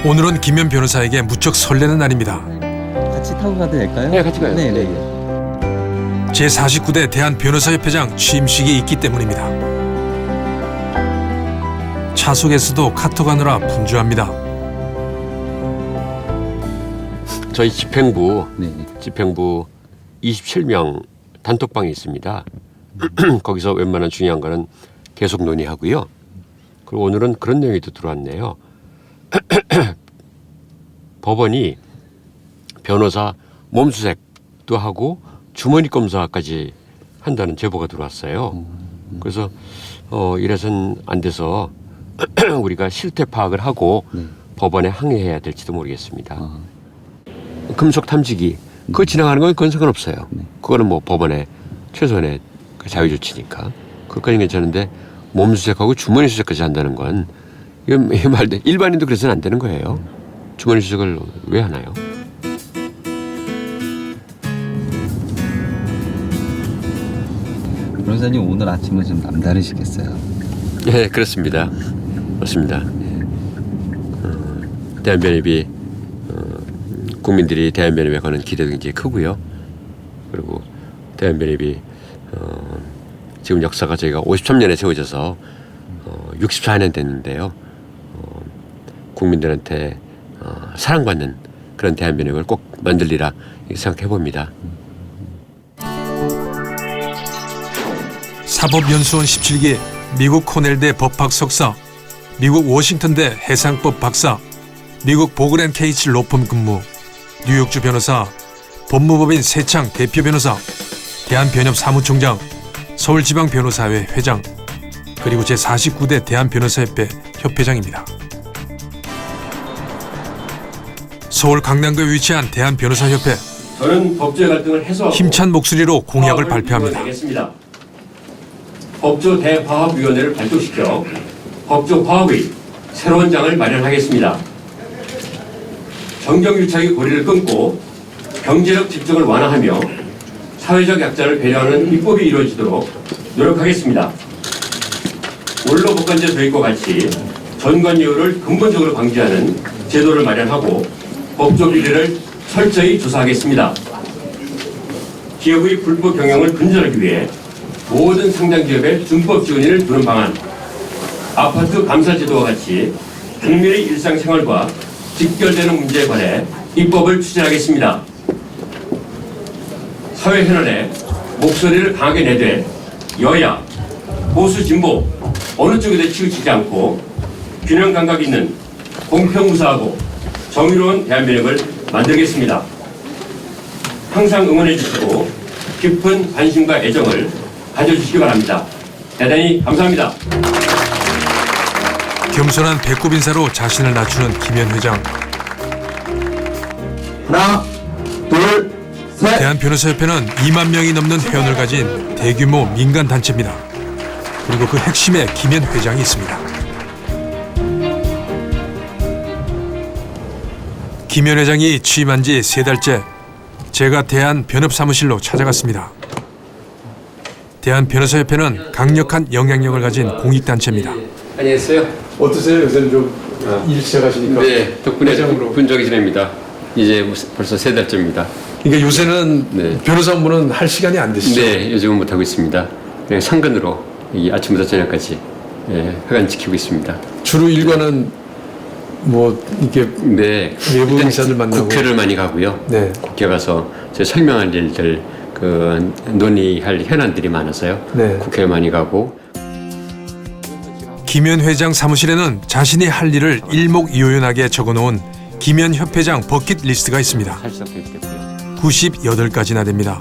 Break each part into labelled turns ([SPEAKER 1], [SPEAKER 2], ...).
[SPEAKER 1] 오늘은 김현 변호사에게 무척 설레는 날입니다.
[SPEAKER 2] 같이 타고 가도 될까요?
[SPEAKER 3] 네, 같이 가요.
[SPEAKER 2] 네, 네.
[SPEAKER 1] 제49대 대한변호사협회장 취임식이 있기 때문입니다. 차 속에서도 카톡하느라 분주합니다.
[SPEAKER 3] 저희 집행부
[SPEAKER 2] 네.
[SPEAKER 3] 27명 단톡방이 있습니다. 거기서 웬만한 중요한 거는 계속 논의하고요. 그리고 오늘은 그런 내용이 또 들어왔네요. 법원이 변호사 몸수색도 하고 주머니 검사까지 한다는 제보가 들어왔어요. 그래서 이래선 안 돼서 우리가 실태 파악을 하고 법원에 항의해야 될지도 모르겠습니다. 금속 탐지기 그거 지나가는 건 그건 상관없어요. 그거는 뭐 법원의 최소한의 그 자유조치니까 그것까지는 괜찮은데 몸수색하고 주머니 수색까지 한다는 건 이건 말도 일반인도 그래서는 안 되는 거예요. 주머니 수색을 왜 하나요?
[SPEAKER 2] 변호사님 오늘 아침은 좀 남다르시겠어요?
[SPEAKER 3] 네, 그렇습니다. 맞습니다. 대한변협이 국민들이 대한변협에 거는 기대도 굉장히 크고요. 그리고 대한변협이 지금 역사가 저희가 53년에 세워져서 64년 됐는데요. 국민들한테 사랑받는 그런 대한변협을 꼭 만들리라 생각해 봅니다.
[SPEAKER 1] 사법연수원 17기, 미국 코넬대 법학 석사, 미국 워싱턴대 해상법 박사, 미국 보글앤케이치 로펌 근무, 뉴욕주 변호사, 법무법인 세창 대표 변호사, 대한변협 사무총장, 서울지방변호사회 회장, 그리고 제49대 대한변호사협회 협회장입니다. 서울 강남구에 위치한 대한변호사협회,
[SPEAKER 3] 저는 법조의 갈등을 해소하고
[SPEAKER 1] 힘찬 목소리로 공약을 발표합니다.
[SPEAKER 3] 법조 대화합위원회를 발족시켜 법조 화합의 새로운 장을 마련하겠습니다. 정경유착의 고리를 끊고 경제적 집중을 완화하며 사회적 약자를 배려하는 입법이 이루어지도록 노력하겠습니다. 원로 법관제 도입과 같이 전관예우를 근본적으로 방지하는 제도를 마련하고 법조 비리를 철저히 조사하겠습니다. 기업의 불법 경영을 근절하기 위해 모든 상장 기업에 준법 지원인을 두는 방안, 아파트 감사 제도와 같이 국민의 일상생활과 직결되는 문제에 관해 입법을 추진하겠습니다. 사회 현안에 목소리를 강하게 내되 여야, 보수, 진보 어느 쪽에도 치우치지 않고 균형 감각 있는 공평무사하고 정의로운 대한변협을 만들겠습니다. 항상 응원해 주시고 깊은 관심과 애정을 가져주시기 바랍니다. 대단히 감사합니다.
[SPEAKER 1] 겸손한 배꼽 인사로 자신을 낮추는 김현 회장.
[SPEAKER 2] 하나, 둘, 셋.
[SPEAKER 1] 대한변호사협회는 2만 명이 넘는 회원을 가진 대규모 민간 단체입니다. 그리고 그 핵심에 김현 회장이 있습니다. 김현 회장이 취임한 지 3달째 제가 대한변협사무실로 찾아갔습니다. 대한변호사협회는 강력한 영향력을 가진 공익단체입니다.
[SPEAKER 3] 안녕하세요.
[SPEAKER 4] 어떠세요? 요새는 좀 일 시작하시니까.
[SPEAKER 3] 네, 덕분에
[SPEAKER 4] 회장으로.
[SPEAKER 3] 분적이 지냅니다. 이제 벌써 3달째입니다.
[SPEAKER 4] 그러니까 요새는
[SPEAKER 3] 네.
[SPEAKER 4] 변호사 업무는 할 시간이 안 되시죠?
[SPEAKER 3] 네, 요즘은 못하고 있습니다. 그냥 상근으로 이 아침부터 저녁까지 회관 지키고 있습니다.
[SPEAKER 4] 주로 일과는 뭐 이렇게
[SPEAKER 3] 네,
[SPEAKER 4] 외부
[SPEAKER 3] 일단
[SPEAKER 4] 인사들 만나고.
[SPEAKER 3] 국회를 많이 가고요.
[SPEAKER 4] 네.
[SPEAKER 3] 국회 가서 제 설명할 일들 그 논의할 현안들이 많아서요.
[SPEAKER 4] 네.
[SPEAKER 3] 국회 많이 가고.
[SPEAKER 1] 김현 회장 사무실에는 자신이 할 일을 일목요연하게 적어놓은 김현 협회장 버킷리스트가 있습니다.
[SPEAKER 3] 살짝 됐고요.
[SPEAKER 1] 98가지나 됩니다.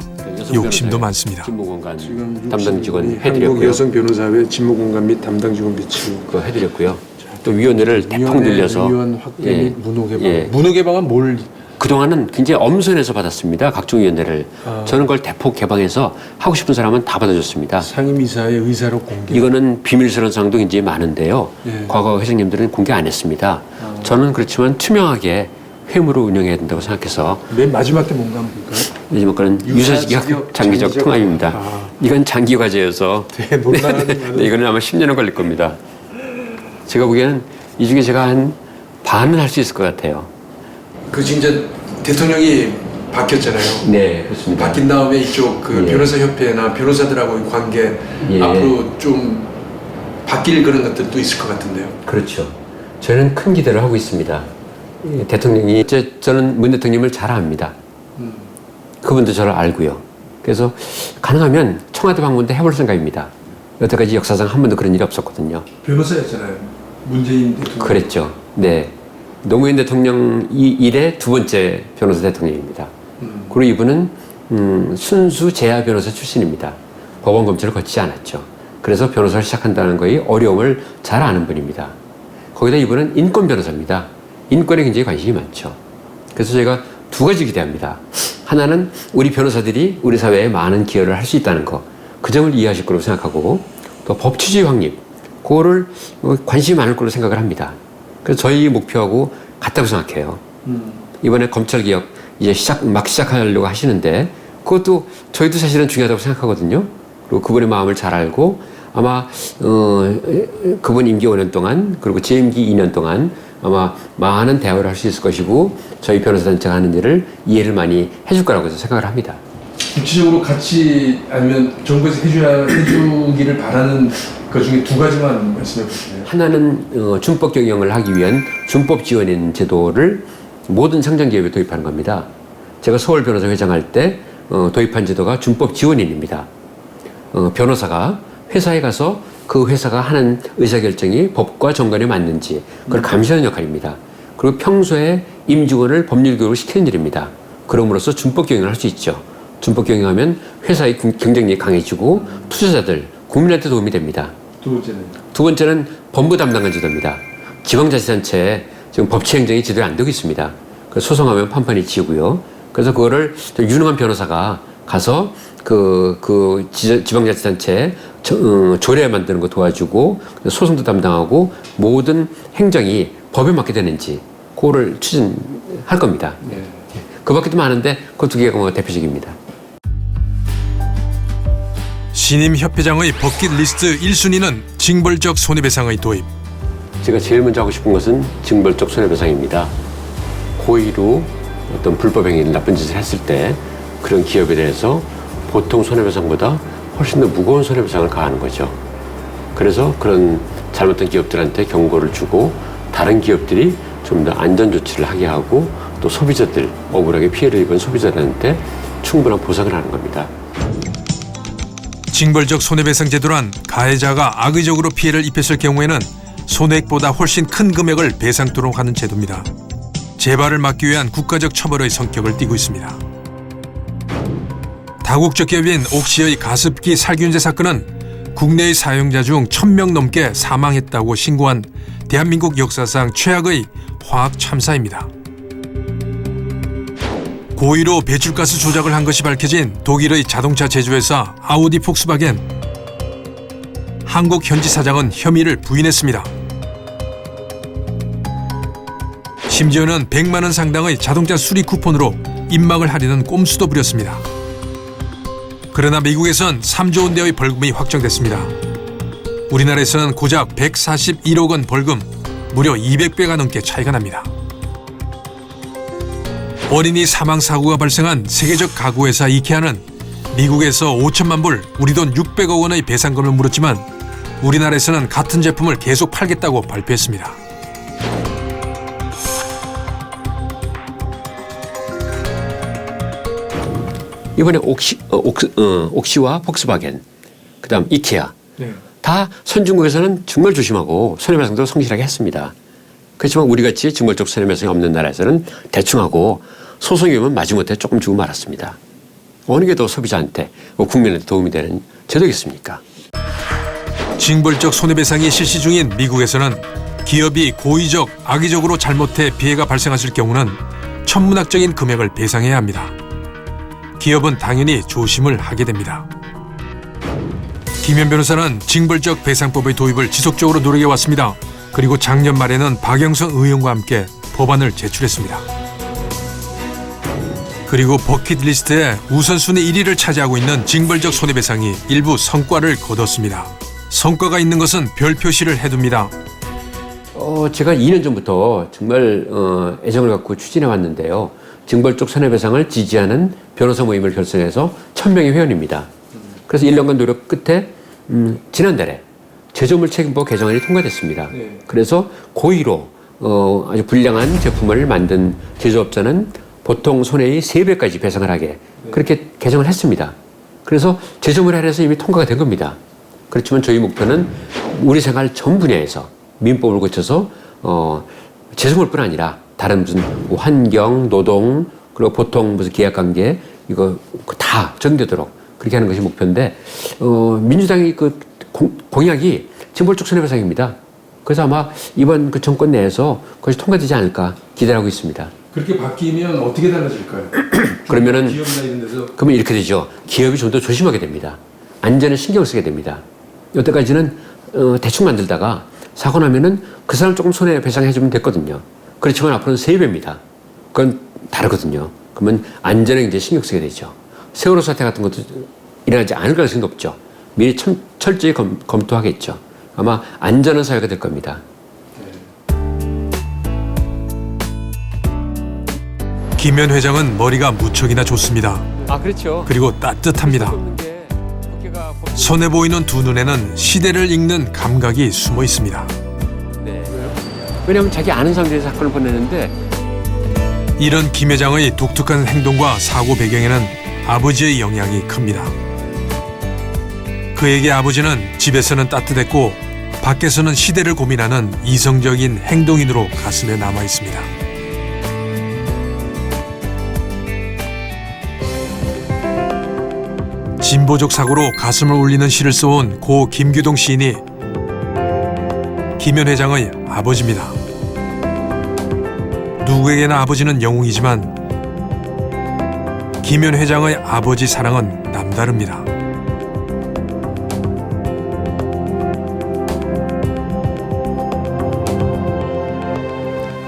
[SPEAKER 1] 욕심도 많습니다.
[SPEAKER 3] 직무공간
[SPEAKER 4] 지금
[SPEAKER 3] 담당 직원
[SPEAKER 4] 한국
[SPEAKER 3] 해드렸고요.
[SPEAKER 4] 여성 변호사회 직무공간 및 담당 직원 배치.
[SPEAKER 3] 그거 해드렸고요. 또 위원회를 대폭 늘려서
[SPEAKER 4] 위원 확대
[SPEAKER 3] 예,
[SPEAKER 4] 및 문호 개방.
[SPEAKER 3] 예.
[SPEAKER 4] 문호 개방은 뭘?
[SPEAKER 3] 그동안은 굉장히 엄선해서 받았습니다. 각종 위원회를. 저는 그걸 대폭 개방해서 하고 싶은 사람은 다 받아줬습니다.
[SPEAKER 4] 상임이사의 의사로 공개.
[SPEAKER 3] 이거는 비밀스러운 사항도 굉장히 많은데요.
[SPEAKER 4] 예.
[SPEAKER 3] 과거 회장님들은 공개 안 했습니다. 저는 그렇지만 투명하게 회무로 운영해야 된다고 생각해서
[SPEAKER 4] 맨 마지막 게 뭔가 한번 볼까요?
[SPEAKER 3] 요즘 거는 유사시기학 장기적 통합입니다. 이건 장기 과제여서
[SPEAKER 4] 되게 논란은
[SPEAKER 3] 네, 이거는 아마 10년은 걸릴 겁니다. 제가 보기에는 이 중에 제가 한 반은 할 수 있을 것 같아요.
[SPEAKER 4] 그 진짜 대통령이 바뀌었잖아요.
[SPEAKER 3] 네, 그렇습니다.
[SPEAKER 4] 바뀐 다음에 이쪽 그
[SPEAKER 3] 예.
[SPEAKER 4] 변호사협회나 변호사들하고의 관계
[SPEAKER 3] 예.
[SPEAKER 4] 앞으로 좀 바뀔 그런 것들도 있을 것 같은데요.
[SPEAKER 3] 그렇죠. 저는 큰 기대를 하고 있습니다. 대통령이 저는 문 대통령을 잘 압니다. 그분도 저를 알고요. 그래서 가능하면 청와대 방문도 해볼 생각입니다. 여태까지 역사상 한 번도 그런 일이 없었거든요.
[SPEAKER 4] 변호사였잖아요. 문재인 대통령.
[SPEAKER 3] 그랬죠. 네. 노무현 대통령 이래 두 번째 변호사 대통령입니다. 그리고 이분은 순수 재야 변호사 출신입니다. 법원 검찰을 거치지 않았죠. 그래서 변호사를 시작한다는 거의 어려움을 잘 아는 분입니다. 거기다 이분은 인권 변호사입니다. 인권에 굉장히 관심이 많죠. 그래서 저희가 두 가지 기대합니다. 하나는 우리 변호사들이 우리 사회에 많은 기여를 할 수 있다는 거, 그 점을 이해하실 거라고 생각하고, 또 법치주의 확립, 그거를 관심이 많을 거로 생각을 합니다. 그래서 저희 목표하고 같다고 생각해요. 이번에 검찰개혁 이제 막 시작하려고 하시는데, 그것도 저희도 사실은 중요하다고 생각하거든요. 그리고 그분의 마음을 잘 알고, 아마 그분 임기 5년 동안, 그리고 제 임기 2년 동안 아마 많은 대화를 할 수 있을 것이고, 저희 변호사단체가 하는 일을 이해를 많이 해줄 거라고 생각을 합니다.
[SPEAKER 4] 구체적으로 같이 아니면 정부에서 해주기를 바라는 것 중에 두 가지만 말씀해 주시네요.
[SPEAKER 3] 하나는 준법 경영을 하기 위한 준법 지원인 제도를 모든 상장기업에 도입하는 겁니다. 제가 서울 변호사 회장할 때 도입한 제도가 준법 지원인입니다. 변호사가 회사에 가서 그 회사가 하는 의사결정이 법과 정관에 맞는지 그걸 감시하는 역할입니다. 그리고 평소에 임직원을 법률교육을 시키는 일입니다. 그럼으로써 준법 경영을 할 수 있죠. 준법 경영하면 회사의 경쟁력이 강해지고 투자자들, 국민한테 도움이 됩니다. 두 번째는 법무 담당관 제도입니다. 지방자치단체에 지금 법치행정이 제대로 안 되고 있습니다. 그래서 소송하면 판판이 치고요. 그래서 그거를 유능한 변호사가 가서 지방자치단체에 조례 만드는 거 도와주고 소송도 담당하고 모든 행정이 법에 맞게 되는지 그거를 추진할 겁니다.
[SPEAKER 4] 네.
[SPEAKER 3] 그 밖에도 많은데 그 두 개가 대표적입니다.
[SPEAKER 1] 신임 협회장의 버킷리스트 1순위는 징벌적 손해배상의 도입.
[SPEAKER 3] 제가 제일 먼저 하고 싶은 것은 징벌적 손해배상입니다. 고의로 어떤 불법 행위를 나쁜 짓을 했을 때 그런 기업에 대해서 보통 손해배상보다 훨씬 더 무거운 손해배상을 가하는 거죠. 그래서 그런 잘못된 기업들한테 경고를 주고 다른 기업들이 좀 더 안전조치를 하게 하고 또 소비자들, 억울하게 피해를 입은 소비자들한테 충분한 보상을 하는 겁니다.
[SPEAKER 1] 징벌적 손해배상 제도란 가해자가 악의적으로 피해를 입혔을 경우에는 손해액보다 훨씬 큰 금액을 배상토록 하는 제도입니다. 재발을 막기 위한 국가적 처벌의 성격을 띠고 있습니다. 다국적 기업인 옥시의 가습기 살균제 사건은 국내의 사용자 중 1,000명 넘게 사망했다고 신고한 대한민국 역사상 최악의 화학 참사입니다. 고의로 배출가스 조작을 한 것이 밝혀진 독일의 자동차 제조회사 아우디 폭스바겐. 한국 현지 사장은 혐의를 부인했습니다. 심지어는 100만 원 상당의 자동차 수리 쿠폰으로 입막을 하려는 꼼수도 부렸습니다. 그러나 미국에선 3조 원대의 벌금이 확정됐습니다. 우리나라에서는 고작 141억 원 벌금, 무려 200배가 넘게 차이가 납니다. 어린이 사망 사고가 발생한 세계적 가구회사 이케아는 미국에서 5천만 불, 우리 돈 600억 원의 배상금을 물었지만 우리나라에서는 같은 제품을 계속 팔겠다고 발표했습니다.
[SPEAKER 3] 이번에 옥시와 폭스바겐, 그다음 이케아
[SPEAKER 4] 네.
[SPEAKER 3] 다 선진국에서는 정말 조심하고 손해배상도 성실하게 했습니다. 그렇지만 우리같이 징벌적 손해배상이 없는 나라에서는 대충 하고 소송이 오면 마지못해 조금 주고 말았습니다. 어느 게 더 소비자한테 국민한테 도움이 되는 제도겠습니까?
[SPEAKER 1] 징벌적 손해배상이 실시 중인 미국에서는 기업이 고의적, 악의적으로 잘못해 피해가 발생했을 경우는 천문학적인 금액을 배상해야 합니다. 기업은 당연히 조심을 하게 됩니다. 김현 변호사는 징벌적 배상법의 도입을 지속적으로 노력해왔습니다. 그리고 작년 말에는 박영선 의원과 함께 법안을 제출했습니다. 그리고 버킷리스트에 우선순위 1위를 차지하고 있는 징벌적 손해배상이 일부 성과를 거뒀습니다. 성과가 있는 것은 별 표시를 해둡니다.
[SPEAKER 3] 제가 2년 전부터 정말 애정을 갖고 추진해 왔는데요. 징벌적 손해배상을 지지하는 변호사 모임을 결성해서 1000명의 회원입니다. 그래서 1년간 노력 끝에 지난달에 제조물 책임법 개정안이 통과됐습니다.
[SPEAKER 4] 네.
[SPEAKER 3] 그래서 고의로 아주 불량한 제품을 만든 제조업자는 보통 손해의 3배까지 배상을 하게 그렇게 개정을 했습니다. 그래서 제조물에 한해서 이미 통과가 된 겁니다. 그렇지만 저희 목표는 우리 생활 전 분야에서 민법을 거쳐서 제조물뿐 아니라 다른 무슨 환경, 노동, 그리고 보통 무슨 계약관계 이거 다 적용되도록 그렇게 하는 것이 목표인데 민주당이 그 공약이 징벌적 손해배상입니다. 그래서 아마 이번 그 정권 내에서 그것이 통과되지 않을까 기대하고 있습니다.
[SPEAKER 4] 그렇게 바뀌면 어떻게 달라질까요?
[SPEAKER 3] 그러면은
[SPEAKER 4] 기업이나 이런 데서
[SPEAKER 3] 그러면 이렇게 되죠. 기업이 좀 더 조심하게 됩니다. 안전에 신경을 쓰게 됩니다. 여태까지는 대충 만들다가 사고 나면은 그 사람 조금 손해배상해주면 됐거든요. 그렇지만 앞으로는 3배입니다. 그건 다르거든요. 그러면 안전에 이제 신경 쓰게 되죠. 세월호 사태 같은 것도 일어나지 않을 가능성이 높죠. 미리 철저히 검토하겠죠. 아마 안전한 사회가 될 겁니다.
[SPEAKER 1] 김현 회장은 머리가 무척이나 좋습니다.
[SPEAKER 3] 그렇죠.
[SPEAKER 1] 그리고 따뜻합니다. 손해 보이는 두 눈에는 시대를 읽는 감각이 숨어 있습니다.
[SPEAKER 3] 네. 왜냐하면 자기 아는 사람들이 사건을 보내는데
[SPEAKER 1] 이런 김 회장의 독특한 행동과 사고 배경에는 아버지의 영향이 큽니다. 그에게 아버지는 집에서는 따뜻했고 밖에서는 시대를 고민하는 이성적인 행동인으로 가슴에 남아 있습니다. 진보적 사고로 가슴을 울리는 시를 써온 고 김규동 시인이 김현 회장의 아버지입니다. 누구에게나 아버지는 영웅이지만 김현 회장의 아버지 사랑은 남다릅니다.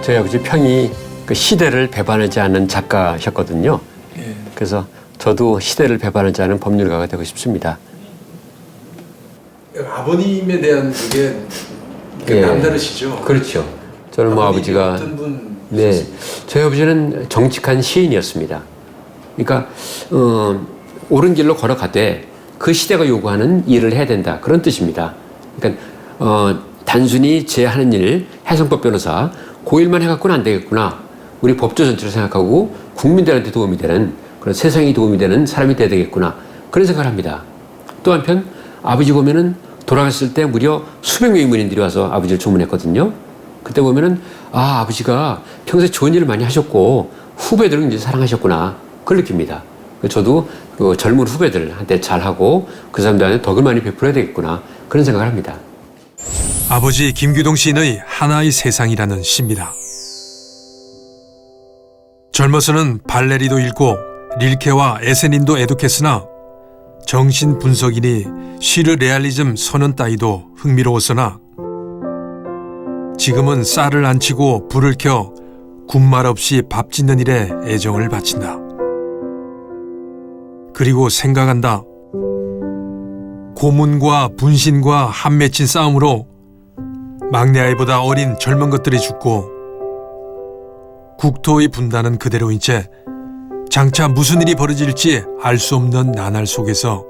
[SPEAKER 3] 저희 아버지 평이 그 시대를 배반하지 않는 작가셨거든요. 그래서 저도 시대를 배반하지 않은 법률가가 되고 싶습니다.
[SPEAKER 4] 아버님에 대한 그게
[SPEAKER 3] 예.
[SPEAKER 4] 남다르시죠.
[SPEAKER 3] 그렇죠. 저는 뭐 아버지가
[SPEAKER 4] 어떤 분
[SPEAKER 3] 네, 저희 아버지는 정직한 시인이었습니다. 그러니까 옳은 길로 걸어가되 그 시대가 요구하는 일을 해야 된다 그런 뜻입니다. 그러니까 단순히 제 하는 일 해성법 변호사 그 일만 해갖고는 안 되겠구나. 우리 법조 전체를 생각하고 국민들한테 도움이 되는 그런 세상에 도움이 되는 사람이 돼야 되겠구나 그런 생각을 합니다. 또 한편 아버지 보면은 돌아갔을 때 무려 수백 명의 문인들이 와서 아버지를 조문했거든요. 그때 보면은 아버지가 평소에 좋은 일을 많이 하셨고 후배들은 이제 사랑하셨구나 그걸 느낍니다. 저도 그 젊은 후배들한테 잘하고 그 사람들한테 덕을 많이 베풀어야 되겠구나 그런 생각을 합니다.
[SPEAKER 1] 아버지 김규동 시인의 하나의 세상이라는 시입니다. 젊어서는 발레리도 읽고 릴케와 에세닌도 애독했으나 정신분석이니 시르 레알리즘 선언 따위도 흥미로웠으나 지금은 쌀을 안 치고 불을 켜 군말 없이 밥 짓는 일에 애정을 바친다. 그리고 생각한다. 고문과 분신과 한 맺힌 싸움으로 막내 아이보다 어린 젊은 것들이 죽고 국토의 분단은 그대로인 채 장차 무슨 일이 벌어질지 알 수 없는 나날 속에서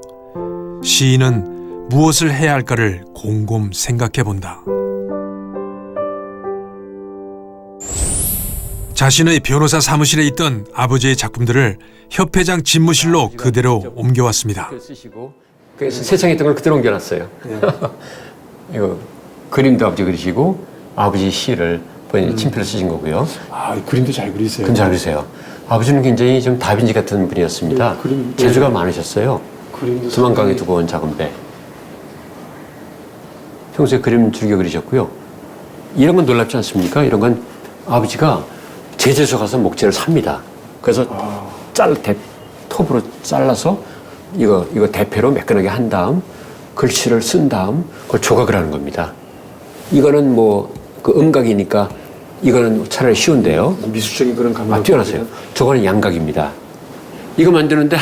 [SPEAKER 1] 시인은 무엇을 해야 할까를 곰곰 생각해 본다. 자신의 변호사 사무실에 있던 아버지의 작품들을 협회장 집무실로 그대로 옮겨왔습니다.
[SPEAKER 3] 그래서 세상에 있던 걸 그대로 옮겨놨어요. 이거 그림도 아버지 그리시고 아버지 시를 본인이 친필로 쓰신 거고요.
[SPEAKER 4] 그림도 잘 그리세요.
[SPEAKER 3] 그림 잘 그리세요. 아버지는 굉장히 좀 다빈치 같은 분이었습니다. 재주가 많으셨어요. 두만강에 두고 온 작은 배. 평소에 그림 즐겨 그리셨고요. 이런 건 놀랍지 않습니까? 이런 건 아버지가 제주소 가서 목재를 삽니다. 그래서 톱으로 잘라서 이거 대패로 매끈하게 한 다음 글씨를 쓴 다음 그걸 조각을 하는 겁니다. 이거는 뭐 그 음각이니까 이거는 차라리 쉬운데요.
[SPEAKER 4] 미술적인 그런 감각.
[SPEAKER 3] 뛰어나세요. 저거는 양각입니다. 이거 만드는데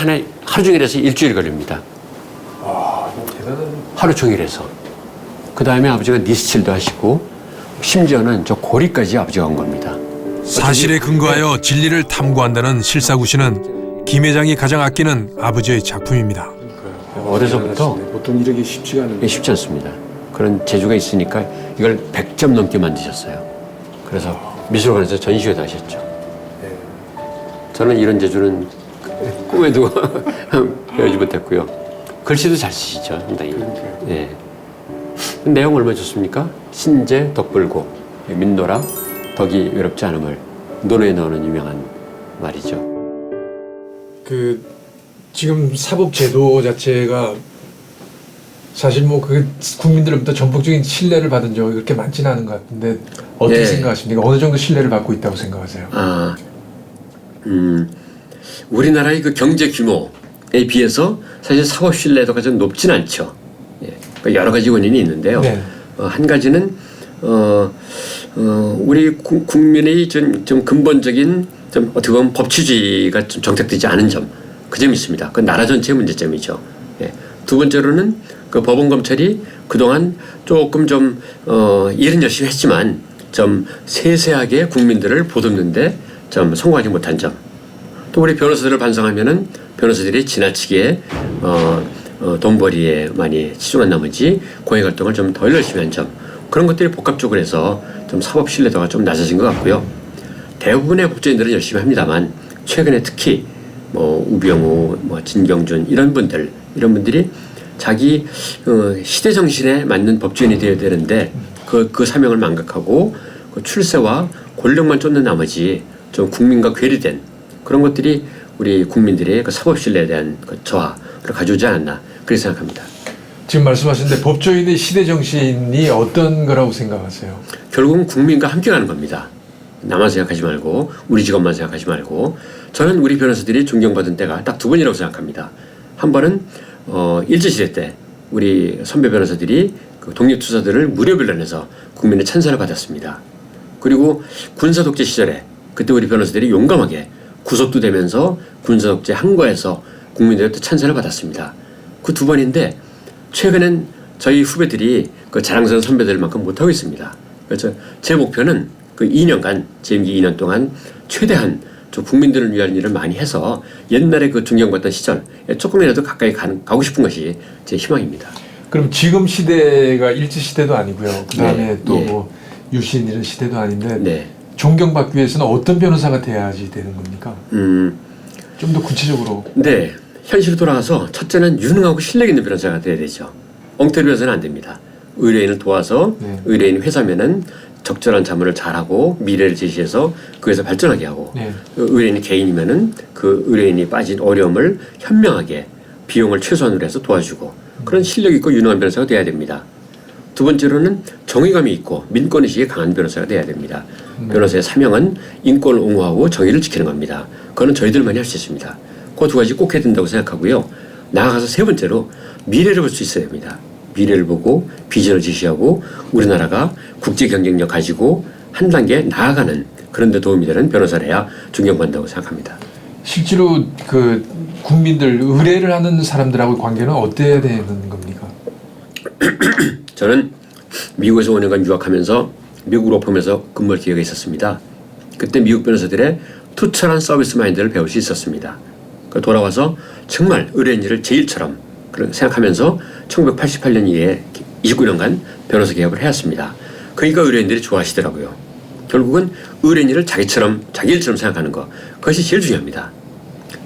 [SPEAKER 3] 하루 종일 해서 일주일 걸립니다.
[SPEAKER 4] 대단한.
[SPEAKER 3] 하루 종일 해서. 그 다음에 아버지가 니스칠도 하시고 심지어는 저 고리까지 아버지가 온 겁니다.
[SPEAKER 1] 사실에 근거하여 진리를 탐구한다는 실사구 씨는 김 회장이 가장 아끼는 아버지의 작품입니다.
[SPEAKER 3] 어려서부터
[SPEAKER 4] 보통 이렇게 쉽지가 않은데.
[SPEAKER 3] 쉽지 않습니다. 그런 재주가 있으니까 이걸 100점 넘게 만드셨어요. 그래서 미술관에서 전시회도 하셨죠. 저는 이런 재주는 꿈에도 배우지 못했고요. 글씨도 잘 쓰시죠, 상당히. 예. 내용 얼마나 좋습니까? 신재 덕불고 민노라 덕이 외롭지 않음을 논어에 넣는 유명한 말이죠.
[SPEAKER 4] 그 지금 사법 제도 자체가 사실 뭐 그 국민들로부터 전폭적인 신뢰를 받은 적이 그렇게 많지는 않은 것 같은데 어떻게
[SPEAKER 3] 네.
[SPEAKER 4] 생각하십니까? 어느 정도 신뢰를 받고 있다고 생각하세요?
[SPEAKER 3] 우리나라의 그 경제 규모에 비해서 사실 사법 신뢰도가 좀 높진 않죠. 예. 그러니까 여러 가지 원인이 있는데요.
[SPEAKER 4] 네.
[SPEAKER 3] 한 가지는 우리 국민의 좀 근본적인 좀 어떻게 보면 법치주의가 좀 정착되지 않은 점, 그 점이 있습니다. 그 나라 전체의 문제점이죠. 예. 두 번째로는 그 법원 검찰이 그동안 조금 좀 일은 열심히 했지만 좀 세세하게 국민들을 보듬는데 좀 성공하지 못한 점. 또 우리 변호사들을 반성하면은 변호사들이 지나치게 돈벌이에 많이 치중한 나머지 공익 활동을 좀 덜 열심히 한 점. 그런 것들이 복합적으로 해서 좀 사법 신뢰도가 좀 낮아진 것 같고요. 대부분의 법조인들은 열심히 합니다만 최근에 특히 뭐 우병우, 뭐 진경준 이런 분들이 자기 시대 정신에 맞는 법조인이 되어야 되는데 그 사명을 망각하고 그 출세와 권력만 쫓는 나머지 좀 국민과 괴리된 그런 것들이 우리 국민들의 그 사법 신뢰에 대한 그 저하를 가져오지 않았나 그렇게 생각합니다.
[SPEAKER 4] 지금 말씀하셨는데 법조인의 시대 정신이 어떤 거라고 생각하세요?
[SPEAKER 3] 결국은 국민과 함께 가는 겁니다. 나만 생각하지 말고 우리 직업만 생각하지 말고 저는 우리 변호사들이 존경받은 때가 딱 두 번이라고 생각합니다. 한 번은 일제시대 때 우리 선배 변호사들이 그 독립투사들을 무료 변론해서 국민의 찬사를 받았습니다. 그리고 군사독재 시절에 그때 우리 변호사들이 용감하게 구속도 되면서 군사독재 항거에서 국민들의 찬사를 받았습니다. 그 두 번인데 최근엔 저희 후배들이 그 자랑스러운 선배들만큼 못하고 있습니다. 그래서 제 목표는 그 2년간, 제 임기 2년 동안 최대한 저 국민들을 위한 일을 많이 해서 옛날에 그 존경받던 시절에 조금이라도 가까이 가고 싶은 것이 제 희망입니다.
[SPEAKER 4] 그럼 지금 시대가 일제시대도 아니고요. 그 다음에
[SPEAKER 3] 네,
[SPEAKER 4] 또
[SPEAKER 3] 예.
[SPEAKER 4] 뭐 유신 이런 시대도 아닌데
[SPEAKER 3] 네.
[SPEAKER 4] 존경받기 위해서는 어떤 변호사가 돼야지 되는 겁니까? 좀 더 구체적으로.
[SPEAKER 3] 네. 현실로 돌아가서 첫째는 유능하고 실력 있는 변호사가 돼야 되죠. 엉터리 변호사는 안 됩니다. 의뢰인을 도와서
[SPEAKER 4] 네.
[SPEAKER 3] 의뢰인 회사면은 적절한 자문을 잘하고 미래를 제시해서 그에서 발전하게 하고
[SPEAKER 4] 네.
[SPEAKER 3] 의뢰인이 개인이면은 그 의뢰인이 빠진 어려움을 현명하게 비용을 최소한으로 해서 도와주고 그런 실력 있고 유능한 변호사가 돼야 됩니다. 두 번째로는 정의감이 있고 민권의식이 강한 변호사가 돼야 됩니다. 변호사의 사명은 인권을 옹호하고 정의를 지키는 겁니다. 그거는 저희들만이 할 수 있습니다. 그 두 가지 꼭 해야 된다고 생각하고요. 나아가서 세 번째로 미래를 볼 수 있어야 됩니다. 미래를 보고 비전을 제시하고 우리나라가 국제 경쟁력 가지고 한 단계 나아가는 그런 데 도움이 되는 변호사를 해야 존경받는다고 생각합니다.
[SPEAKER 4] 실제로 그 국민들 의뢰를 하는 사람들하고 관계는 어때야 되는 겁니까?
[SPEAKER 3] 저는 미국에서 5년간 유학하면서 미국 로펌에서 근무할 기회가 있었습니다. 그때 미국 변호사들의 투철한 서비스 마인드를 배울 수 있었습니다. 돌아와서 정말 의뢰인 일을 제 일처럼 생각하면서 1988년 이후에 29년간 변호사 개업을 해왔습니다. 그러니까 의뢰인들이 좋아하시더라고요. 결국은 의뢰인 일을 자기 일처럼 생각하는 것, 그것이 제일 중요합니다.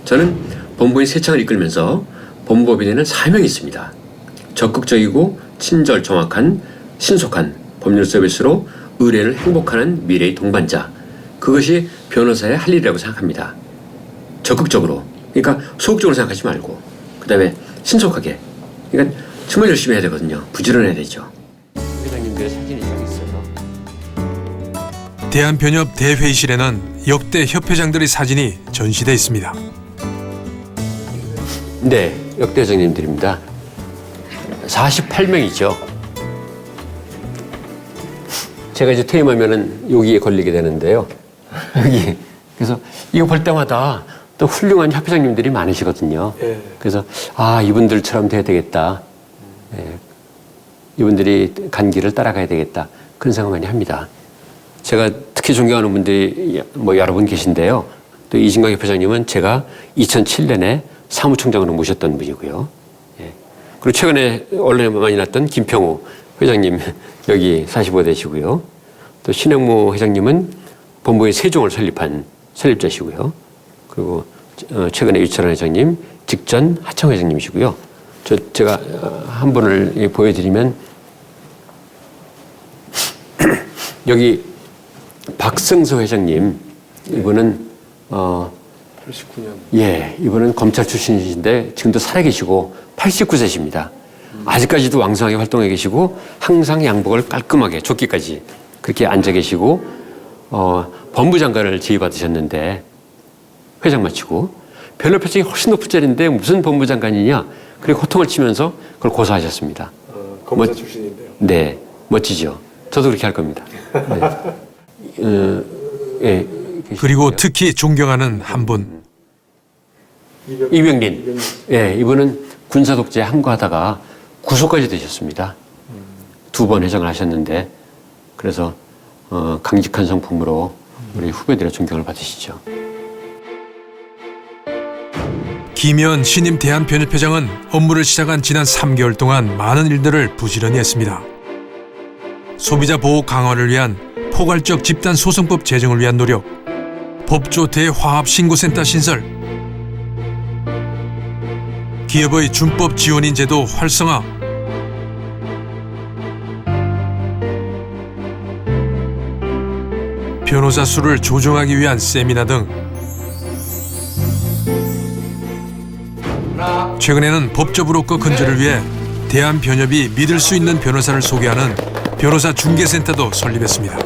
[SPEAKER 3] 저는 법무부인 세창을 이끌면서 법무법인에는 사명이 있습니다. 적극적이고 친절 정확한 신속한 법률 서비스로 의뢰인을 행복하는 미래의 동반자, 그것이 변호사의 할 일이라고 생각합니다. 적극적으로, 그러니까 소극적으로 생각하지 말고 그 다음에 신속하게, 그러니까 정말 열심히 해야 되거든요. 부지런해야 되죠. 회장님들의 사진이 딱 있어서.
[SPEAKER 1] 대한변협 대회의실에는 역대 협회장들의 사진이 전시돼 있습니다.
[SPEAKER 3] 네, 역대 회장님들입니다. 48명이죠. 제가 이제 퇴임하면은 여기에 걸리게 되는데요. 여기. 그래서 이거 볼 때마다 또 훌륭한 협회장님들이 많으시거든요.
[SPEAKER 4] 예.
[SPEAKER 3] 그래서 이분들처럼 돼야 되겠다. 예. 이분들이 간 길을 따라가야 되겠다. 그런 생각 많이 합니다. 제가 특히 존경하는 분들이 뭐 여러 분 계신데요. 또 이진광 협회장님은 제가 2007년에 사무총장으로 모셨던 분이고요. 예. 그리고 최근에 언론에 많이 났던 김평우 회장님 여기 45대시고요. 또 신영무 회장님은 본부의 세종을 설립한 설립자시고요. 그리고 최근에 유철환 회장님 직전 하청 회장님이시고요. 제가 한 분을 보여드리면 여기 박승서 회장님 이분은
[SPEAKER 4] 89년.
[SPEAKER 3] 예, 이분은 검찰 출신이신데 지금도 살아계시고 89세십니다. 아직까지도 왕성하게 활동해 계시고 항상 양복을 깔끔하게 조끼까지 그렇게 앉아 계시고 법무장관을 지휘받으셨는데 회장 마치고 별로 표정이 훨씬 높은 자리인데 무슨 법무장관이냐 그리고 호통을 치면서 그걸 고소하셨습니다.
[SPEAKER 4] 검사 출신인데요.
[SPEAKER 3] 네, 멋지죠. 저도 그렇게 할 겁니다. 네. 예,
[SPEAKER 1] 그리고 특히 존경하는 한 분.
[SPEAKER 3] 이병린. 예, 이분은 군사 독재에 항거하다가 구속까지 되셨습니다. 2번 회장을 하셨는데 그래서 강직한 성품으로 우리 후배들의 존경을 받으시죠.
[SPEAKER 1] 김현 신임 대한변협회장은 업무를 시작한 지난 3개월 동안 많은 일들을 부지런히 했습니다. 소비자 보호 강화를 위한 포괄적 집단 소송법 제정을 위한 노력, 법조 대화합 신고센터 신설, 기업의 준법 지원인 제도 활성화, 변호사 수를 조정하기 위한 세미나 등 최근에는 법조브로커 근절을 위해 대한변협이 믿을 수 있는 변호사를 소개하는 변호사 중개센터도 설립했습니다.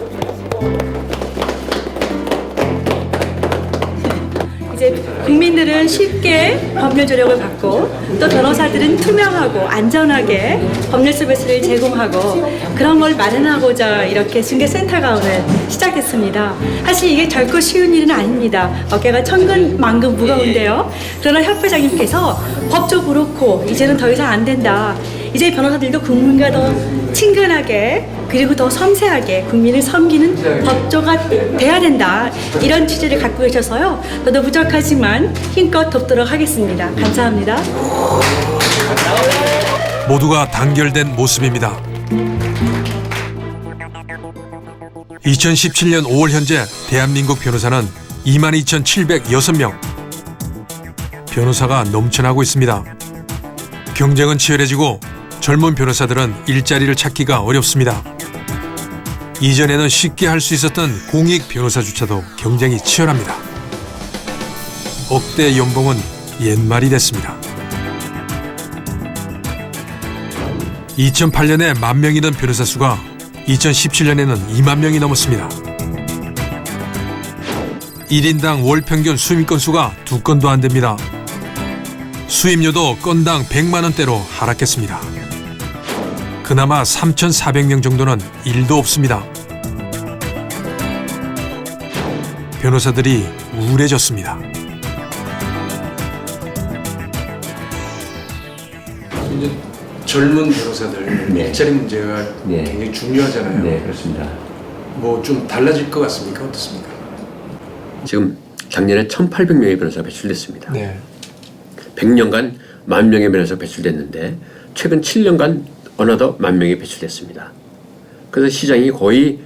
[SPEAKER 5] 이제 국민들은 쉽게 법률 조력을 받고 또 변호사들은 투명하고 안전하게 법률 서비스를 제공하고 그런 걸 마련하고자 이렇게 중개센터가 오늘 시작했습니다. 사실 이게 결코 쉬운 일은 아닙니다. 어깨가 천근만근 무거운데요. 그러나 협회장님께서 법조 브로커 이제는 더 이상 안 된다. 이제 변호사들도 국민과 더 친근하게 그리고 더 섬세하게 국민을 섬기는 법조가 돼야 된다. 이런 취지를 갖고 계셔서요. 저도 부족하지만 힘껏 돕도록 하겠습니다. 감사합니다.
[SPEAKER 1] 모두가 단결된 모습입니다. 2017년 5월 현재 대한민국 변호사는 22,706명. 변호사가 넘쳐나고 있습니다. 경쟁은 치열해지고 젊은 변호사들은 일자리를 찾기가 어렵습니다. 이전에는 쉽게 할 수 있었던 공익 변호사조차도 경쟁이 치열합니다. 억대 연봉은 옛말이 됐습니다. 2008년에 10,000명이던 변호사 수가 2017년에는 20,000명이 넘었습니다. 1인당 월 평균 수임 건수가 2건도 안 됩니다. 수임료도 건당 100만 원대로 하락했습니다. 그나마 3,400명 정도는 일도 없습니다. 변호사들이 우울해졌습니다.
[SPEAKER 4] 이제 젊은 변호사들
[SPEAKER 3] 네.
[SPEAKER 4] 일자리 문제가
[SPEAKER 3] 네.
[SPEAKER 4] 굉장히 중요하잖아요.
[SPEAKER 3] 네, 그렇습니다.
[SPEAKER 4] 뭐 좀 달라질 것 같습니까? 어떻습니까?
[SPEAKER 3] 지금 작년에 1,800명의 변호사가 배출됐습니다.
[SPEAKER 4] 네.
[SPEAKER 3] 100년간 10,000명의 변호사가 배출됐는데 최근 7년간 어느덧 10,000명이 배출됐습니다. 그래서 시장이 거의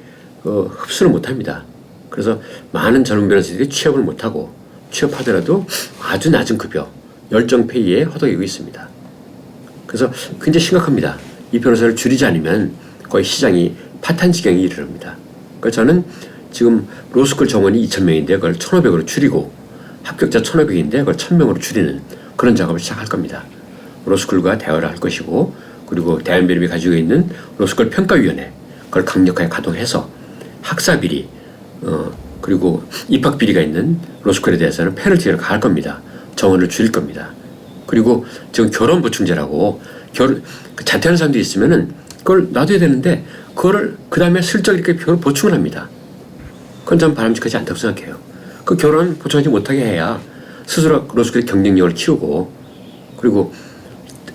[SPEAKER 3] 흡수를 못합니다. 그래서 많은 젊은 변호사들이 취업을 못하고 취업하더라도 아주 낮은 급여, 열정 페이에 허덕이고 있습니다. 그래서 굉장히 심각합니다. 이 변호사를 줄이지 않으면 거의 시장이 파탄 지경에 이르릅니다. 그래서 저는 지금 로스쿨 정원이 2,000명인데 그걸 1,500으로 줄이고 합격자 1,500인데 그걸 1,000명으로 줄이는 그런 작업을 시작할 겁니다. 로스쿨과 대화를 할 것이고 그리고 대한변협이 가지고 있는 로스쿨 평가위원회 그걸 강력하게 가동해서 학사비리 그리고 입학비리가 있는 로스쿨에 대해서는 페널티를 가할 겁니다. 정원을 줄일 겁니다. 그리고 지금 결혼보충제라고 자퇴하는 사람들이 있으면은 그걸 놔둬야 되는데 그거를 그 다음에 슬쩍 이렇게 보충을 합니다. 그건 참 바람직하지 않다고 생각해요. 그 결혼 보충하지 못하게 해야 스스로 로스쿨의 경쟁력을 키우고 그리고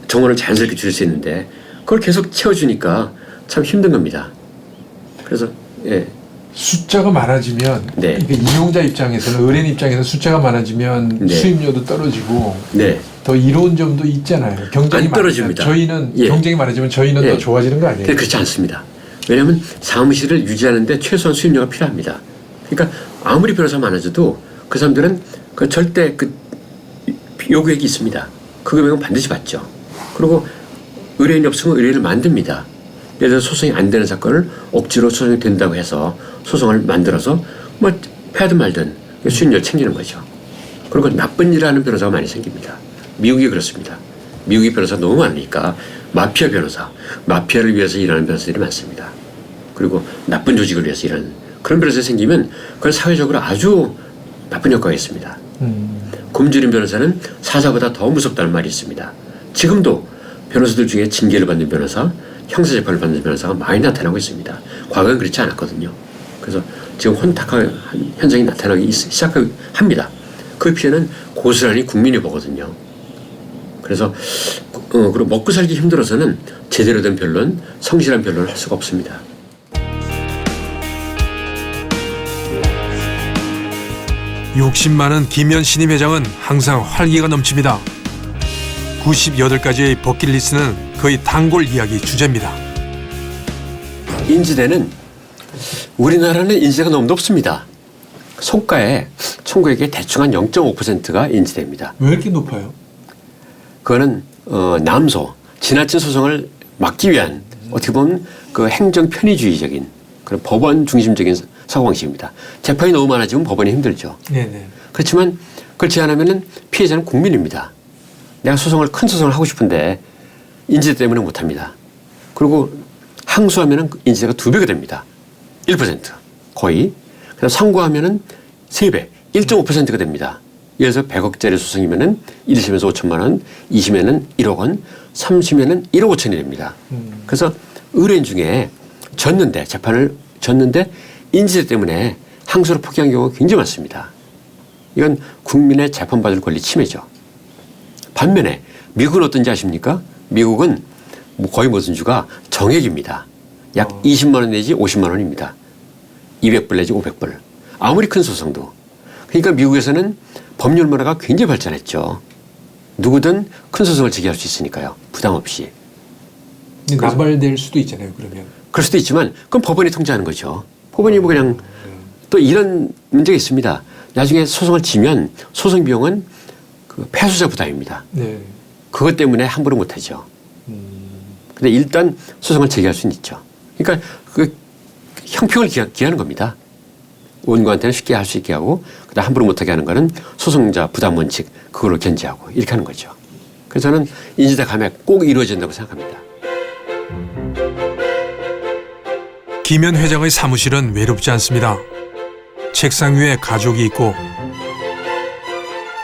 [SPEAKER 3] 정원을 자연스럽게 줄일 수 있는데 그걸 계속 채워주니까 참 힘든 겁니다. 그래서 예.
[SPEAKER 4] 숫자가 많아지면
[SPEAKER 3] 네.
[SPEAKER 4] 이게 이용자 입장에서는 의뢰인 입장에서는 숫자가 많아지면
[SPEAKER 3] 네.
[SPEAKER 4] 수입료도 떨어지고
[SPEAKER 3] 네.
[SPEAKER 4] 더 이로운 점도 있잖아요. 경쟁이
[SPEAKER 3] 안 떨어집니다.
[SPEAKER 4] 저희는
[SPEAKER 3] 예.
[SPEAKER 4] 경쟁이 많아지면 저희는
[SPEAKER 3] 예.
[SPEAKER 4] 더 좋아지는 거 아니에요?
[SPEAKER 3] 근데 그렇지 않습니다. 왜냐하면 사무실을 유지하는데 최소한 수입료가 필요합니다. 그러니까 아무리 변호사 많아져도 그 사람들은 그 절대 그 요구액이 있습니다. 그 금액은 반드시 받죠. 그리고 의뢰인이 없으면 의뢰인을 만듭니다. 예를 들어 소송이 안 되는 사건을 억지로 소송이 된다고 해서 소송을 만들어서 뭐 패든 말든 수익료를 챙기는 거죠. 그리고 나쁜 일을 하는 변호사가 많이 생깁니다. 미국이 그렇습니다. 미국이 변호사 너무 많으니까 마피아 변호사, 마피아를 위해서 일하는 변호사들이 많습니다. 그리고 나쁜 조직을 위해서 일하는 그런 변호사가 생기면 그건 사회적으로 아주 나쁜 효과가 있습니다. 굶주린 변호사는 사자보다 더 무섭다는 말이 있습니다. 지금도 변호사들 중에 징계를 받는 변호사, 형사재판을 받는 변호사가 많이 나타나고 있습니다. 과거엔 그렇지 않았거든요. 그래서 지금 혼탁한 현상이 나타나기 시작합니다. 그 피해는 고스란히 국민이 보거든요. 그래서 그리고 먹고 살기 힘들어서는 제대로 된 변론, 성실한 변론을 할 수가 없습니다.
[SPEAKER 1] 욕심 많은 김현 신임 회장은 항상 활기가 넘칩니다. 98가지의 버킷리스트는 거의 단골 이야기 주제입니다.
[SPEAKER 3] 인지대는 우리나라는 인지대가 너무 높습니다. 송가에 총구액의 대충 한 0.5%가 인지대입니다.
[SPEAKER 4] 왜 이렇게 높아요?
[SPEAKER 3] 그거는 남소, 지나친 소송을 막기 위한 어떻게 보면 그 행정 편의주의적인 그런 법원 중심적인 사고방식입니다. 재판이 너무 많아지면 법원이 힘들죠.
[SPEAKER 4] 네네.
[SPEAKER 3] 그렇지만 그렇지 않으면 피해자는 국민입니다. 내가 큰 소송을 하고 싶은데 인지대 때문에 못합니다. 그리고 항소하면 인지대가 2배가 됩니다. 1% 거의. 그다음 상고하면 3배, 1.5%가 됩니다. 예를 들어서 100억짜리 소송이면 1심에서 5천만 원, 2심에는 1억 원, 3심에는 1억 5천이 됩니다. 그래서 의뢰인 중에 재판을 졌는데 인지대 때문에 항소를 포기한 경우가 굉장히 많습니다. 이건 국민의 재판받을 권리 침해죠. 반면에 미국은 어떤지 아십니까? 미국은 거의 모든 주가 정액입니다. 약 20만 원 내지 50만 원입니다. 200불 내지 500불. 아무리 큰 소송도. 그러니까 미국에서는 법률 문화가 굉장히 발전했죠. 누구든 큰 소송을 제기할 수 있으니까요. 부담 없이.
[SPEAKER 4] 근데 남발될 수도 있잖아요. 그러면.
[SPEAKER 3] 그럴 수도 있지만 그건 법원이 통제하는 거죠. 법원이 뭐 그냥 또 이런 문제가 있습니다. 나중에 소송을 지면 소송 비용은 그 패소자 부담입니다.
[SPEAKER 4] 네.
[SPEAKER 3] 그것 때문에 함부로 못하죠. 근데 일단 소송을 제기할 수는 있죠. 그러니까 그 형평을 기하는 겁니다. 원고한테는 쉽게 할 수 있게 하고 그다음 함부로 못하게 하는 거는 소송자 부담 원칙 그걸로 견제하고 이렇게 하는 거죠. 그래서 저는 인지대 감액 꼭 이루어진다고 생각합니다.
[SPEAKER 1] 김현 회장의 사무실은 외롭지 않습니다. 책상 위에 가족이 있고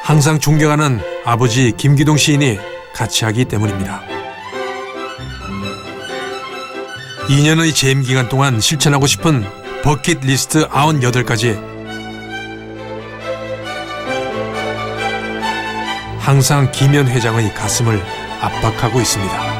[SPEAKER 1] 항상 존경하는 아버지 김기동 시인이 같이 하기 때문입니다. 2년의 재임 기간 동안 실천하고 싶은 버킷리스트 98가지. 항상 김현 회장의 가슴을 압박하고 있습니다.